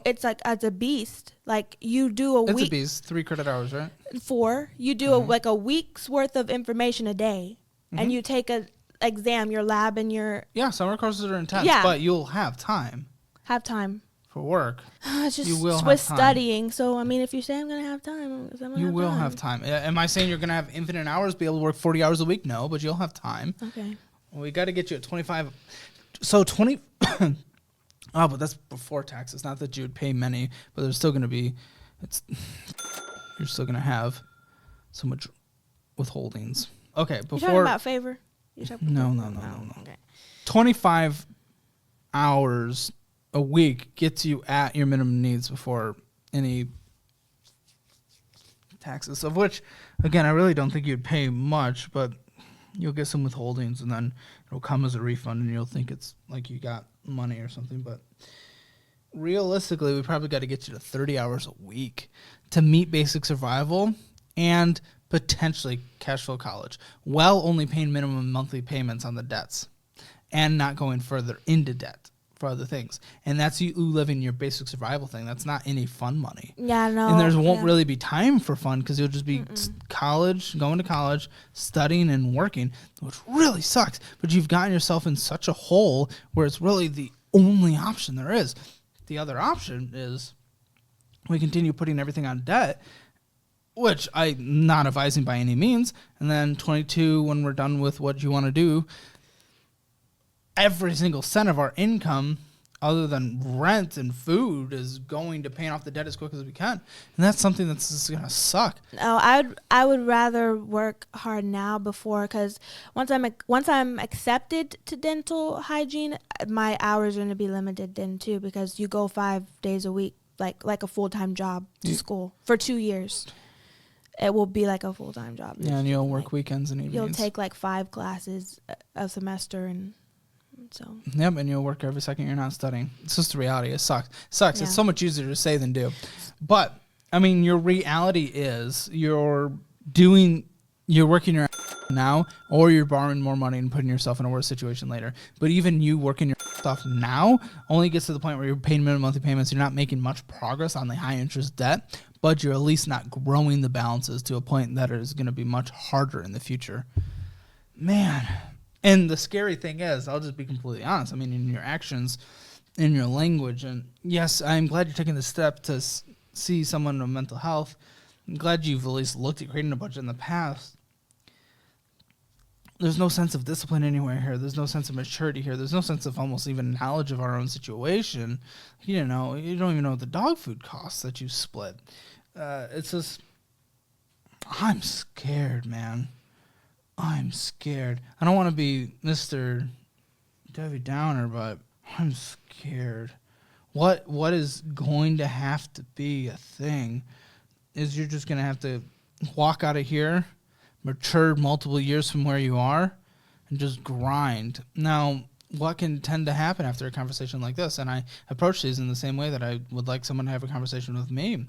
it's as a beast. You do a week. It's a beast. 3 credit hours, right? 4. You do a week's worth of information a day, and you take a exam, your lab, and your. Yeah, summer courses are intense, but you'll have time. For work. It's just with studying. So, if you say I'm going to have time, you will have time. Am I saying you're going to have infinite hours, be able to work 40 hours a week? No, but you'll have time. Okay. Well, we got to get you at 25. So 20. But that's before taxes. Not that you would pay many, but there's still going to be. You're still going to have so much withholdings. Okay, before. You're talking about favor? No. Okay. 25 hours a week gets you at your minimum needs before any taxes, of which, again, I really don't think you'd pay much, but you'll get some withholdings, and then it'll come as a refund, and you'll think it's like you got money or something. But realistically, we probably got to get you to 30 hours a week to meet basic survival and potentially cash flow college, while only paying minimum monthly payments on the debts and not going further into debt for other things. And that's you living your basic survival thing. That's not any fun money. Yeah, no. And there won't really be time for fun because you'll just be going to college, studying and working, which really sucks. But you've gotten yourself in such a hole where it's really the only option there is. The other option is we continue putting everything on debt, which I'm not advising by any means. And then 22, when we're done with what you want to do, every single cent of our income, other than rent and food, is going to paying off the debt as quick as we can. And that's something that's just going to suck. No, I would rather work hard now before, because once I'm accepted to dental hygiene, my hours are going to be limited then too, because you go 5 days a week, like a full-time job to school for 2 years. It will be like a full-time job. Yeah, and you'll work weekends and evenings. You'll take like 5 classes a semester, and so. Yep, and you'll work every second you're not studying. It's just the reality. It sucks. Yeah. It's so much easier to say than do. But, I mean, your reality is you're working your now, or you're borrowing more money and putting yourself in a worse situation later. But even you working your stuff now only gets to the point where you're paying minimum monthly payments. You're not making much progress on the high interest debt, but you're at least not growing the balances to a point that is going to be much harder in the future. Man. And the scary thing is, I'll just be completely honest, I mean, in your actions, in your language, and yes, I'm glad you're taking the step to see someone with mental health. I'm glad you've at least looked at creating a budget in the past. There's no sense of discipline anywhere here. There's no sense of maturity here. There's no sense of almost even knowledge of our own situation. You don't even know the dog food costs that you split. It's just, I'm scared, man. I'm scared. I don't want to be Mr. Debbie Downer, but I'm scared. What is going to have to be a thing is you're just going to have to walk out of here, mature multiple years from where you are, and just grind. Now, what can tend to happen after a conversation like this? And I approach these in the same way that I would like someone to have a conversation with me.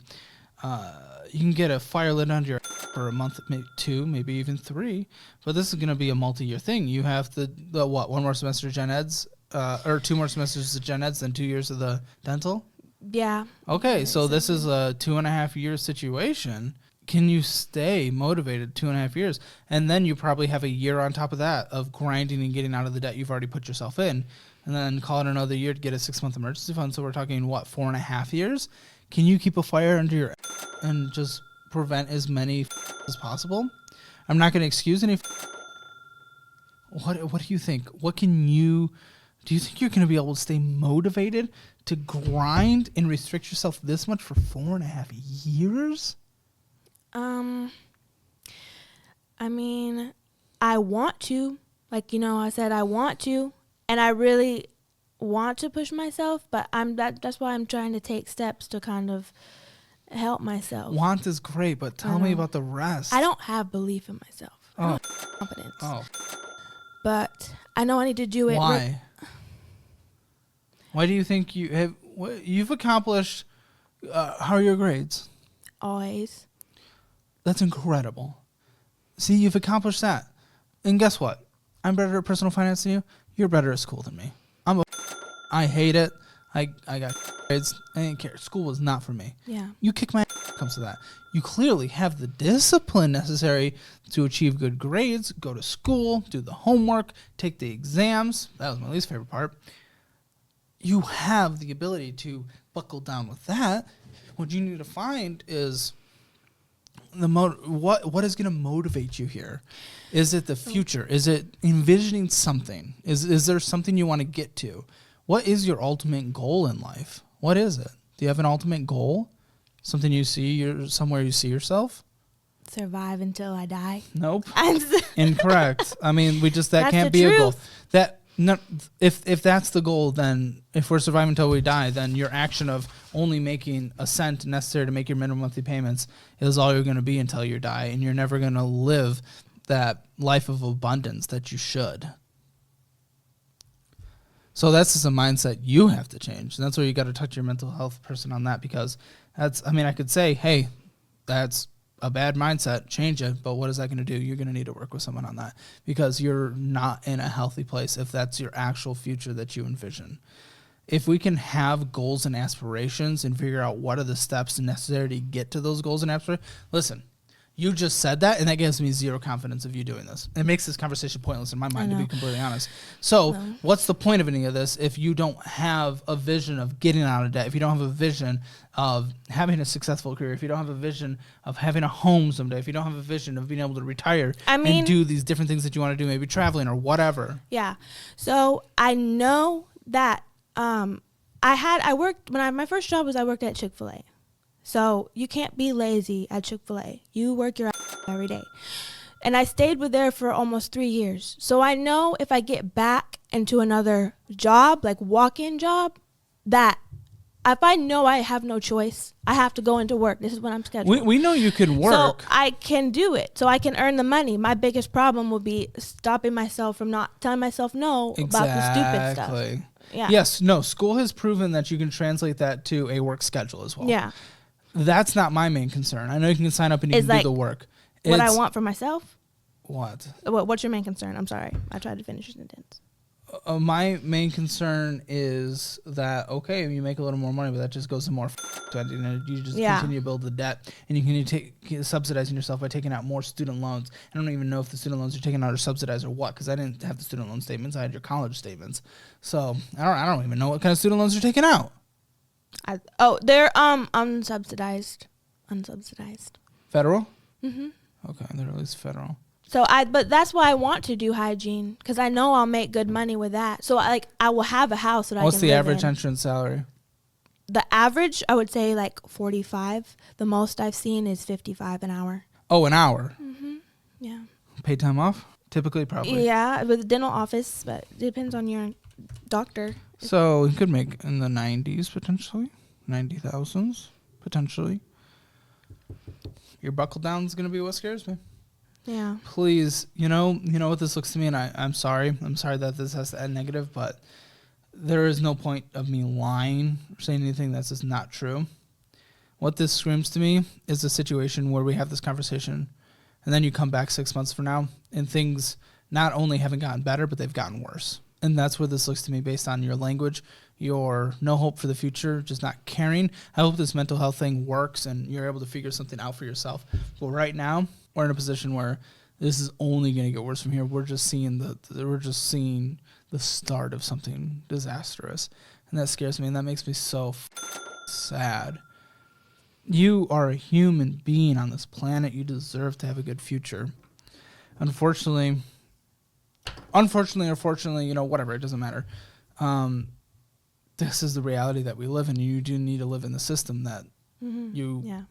You can get a fire lit under your for a month, maybe 2, maybe even 3, but this is going to be a multi-year thing. You have one more semester of gen eds, or 2 more semesters of gen eds, then 2 years of the dental? Yeah. Okay, so this is a 2.5-year situation. Can you stay motivated 2.5 years? And then you probably have a year on top of that of grinding and getting out of the debt you've already put yourself in. And then call it another year to get a 6-month emergency fund. So we're talking, 4.5 years? Can you keep a fire under your and just prevent as many as possible? I'm not going to excuse any. What do you think? Do you think you're going to be able to stay motivated to grind and restrict yourself this much for 4.5 years? I mean, I want to, I said I want to, and I really want to push myself, but that's why I'm trying to take steps to kind of help myself. Want is great, but tell me about the rest. I don't have belief in myself. I don't have confidence. But I know I need to do it. Why? Why do you think you've accomplished? How are your grades? Always. That's incredible. See, you've accomplished that. And guess what? I'm better at personal finance than you. You're better at school than me. I hate it. I got grades. I didn't care. School was not for me. Yeah. You kick my ass when it comes to that. You clearly have the discipline necessary to achieve good grades, go to school, do the homework, take the exams. That was my least favorite part. You have the ability to buckle down with that. What you need to find is what is going to motivate you here? Is it the future? Is it envisioning something? Is there something you want to get to? What is your ultimate goal in life? What is it? Do you have an ultimate goal? Something you see, somewhere you see yourself? Survive until I die. Nope. Incorrect. I mean, that can't be truth. A goal. If that's the goal, then if we're surviving until we die, then your action of only making a cent necessary to make your minimum monthly payments is all you're going to be until you die, and you're never going to live that life of abundance that you should. So that's just a mindset you have to change. And that's where you got to touch your mental health person on that, because that's, I mean, I could say, hey, that's a bad mindset, change it. But what is that going to do? You're going to need to work with someone on that, because you're not in a healthy place if that's your actual future that you envision. If we can have goals and aspirations and figure out what are the steps necessary to get to those goals and aspirations. Listen, you just said that, and that gives me zero confidence of you doing this. It makes this conversation pointless in my mind, to be completely honest. So what's the point of any of this if you don't have a vision of getting out of debt, if you don't have a vision of having a successful career, if you don't have a vision of having a home someday, if you don't have a vision of being able to retire and do these different things that you want to do, maybe traveling or whatever. Yeah. So I know that I worked, my first job was I worked at Chick-fil-A. So you can't be lazy at Chick-fil-A. You work your ass every day. And I stayed with there for almost 3 years. So I know if I get back into another job, like walk-in job, that if I know I have no choice, I have to go into work. This is when I'm scheduled. We know you can work. So I can do it. So I can earn the money. My biggest problem will be stopping myself from not telling myself no about the stupid stuff. Yeah. Yes, no, school has proven that you can translate that to a work schedule as well. Yeah. That's not my main concern. I know you can sign up and you can do the work. What I want for myself? What? What's your main concern? I'm sorry. I tried to finish your sentence. My main concern is that, okay, you make a little more money, but that just goes to more spending. You just continue to build the debt, and you can subsidizing yourself by taking out more student loans. I don't even know if the student loans you're taking out are subsidized or what, because I didn't have the student loan statements. I had your college statements. So I don't even know what kind of student loans you're taking out. They're unsubsidized. Federal? Mm-hmm. Okay, they're at least federal. So but that's why I want to do hygiene, because I know I'll make good money with that. So I will have a house that I can live in. What's the average entrance salary? The average, I would say like 45. The most I've seen is 55 an hour. Oh, an hour? Mm-hmm. Yeah. Paid time off? Typically, probably. Yeah, with the dental office, but it depends on your doctor. So you could make in the 90s potentially, 90,000s potentially. Your buckle down is going to be what scares me. Yeah. Please, you know what this looks to me, and I'm sorry. I'm sorry that this has to end negative, but there is no point of me lying or saying anything that's just not true. What this screams to me is a situation where we have this conversation, and then you come back 6 months from now, and things not only haven't gotten better, but they've gotten worse. And that's where this looks to me based on your language, your no hope for the future, just not caring. I hope this mental health thing works and you're able to figure something out for yourself. But right now, we're in a position where this is only going to get worse from here. We're just seeing the start of something disastrous. And that scares me, and that makes me so sad. You are a human being on this planet. You deserve to have a good future. Unfortunately, or fortunately, whatever, it doesn't matter. This is the reality that we live in, and you do need to live in the system that you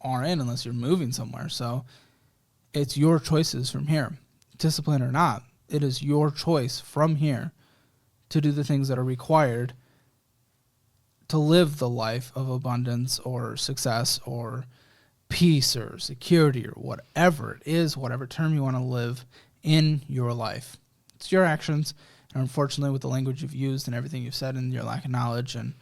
are in unless you're moving somewhere. So it's your choices from here, discipline or not. It is your choice from here to do the things that are required to live the life of abundance or success or peace or security or whatever it is, whatever term you want to live in your life. It's your actions, and unfortunately with the language you've used and everything you've said and your lack of knowledge, and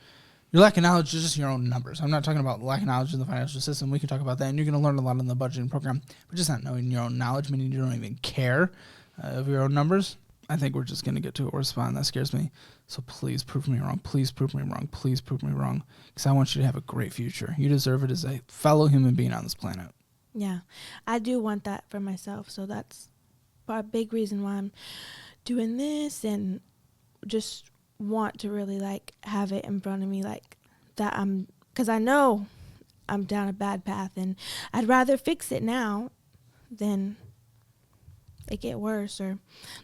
your lack of knowledge is just your own numbers. I'm not talking about lack of knowledge in the financial system. We can talk about that, and you're going to learn a lot in the budgeting program, but just not knowing your own knowledge, meaning you don't even care of your own numbers. I think we're just going to get to a worse spot, and that scares me. So please prove me wrong. Please prove me wrong. Please prove me wrong, because I want you to have a great future. You deserve it as a fellow human being on this planet. Yeah, I do want that for myself, so that's a big reason why I'm doing this, and just want to really have it in front of me that because I know I'm down a bad path, and I'd rather fix it now than it get worse. Or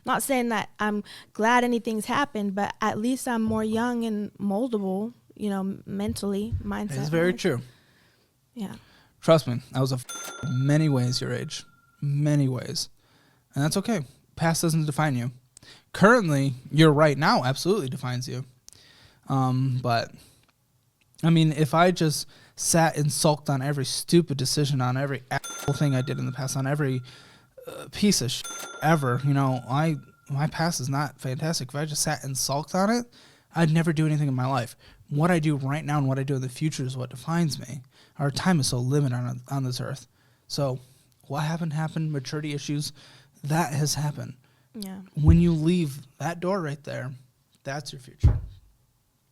not saying that I'm glad anything's happened, but at least I'm more young and moldable, mentally, mindset. It's very true. Yeah. Trust me, I was many ways your age. Many ways. And that's okay. Past doesn't define you. Currently, your right now absolutely defines you. But, if I just sat and sulked on every stupid decision, on every thing I did in the past, on every piece of ever, my past is not fantastic. If I just sat and sulked on it, I'd never do anything in my life. What I do right now and what I do in the future is what defines me. Our time is so limited on this earth. So what happened, maturity issues, that has happened. Yeah. When you leave that door right there, that's your future.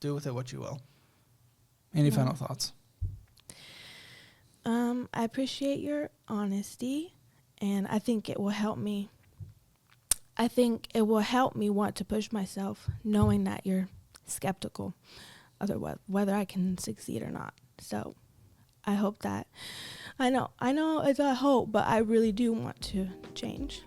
Do with it what you will. Any final thoughts? I appreciate your honesty, and I think it will help me. I think it will help me want to push myself, knowing that you're skeptical of whether I can succeed or not. So I hope that, I know it's a hope, but I really do want to change.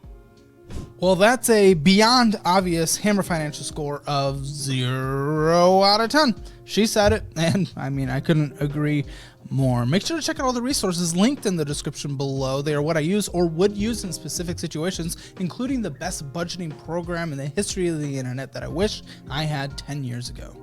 Well, that's a beyond obvious Hammer Financial score of 0 out of 10. She said it, and I mean, I couldn't agree more. Make sure to check out all the resources linked in the description below. They are what I use or would use in specific situations, including the best budgeting program in the history of the internet that I wish I had 10 years ago.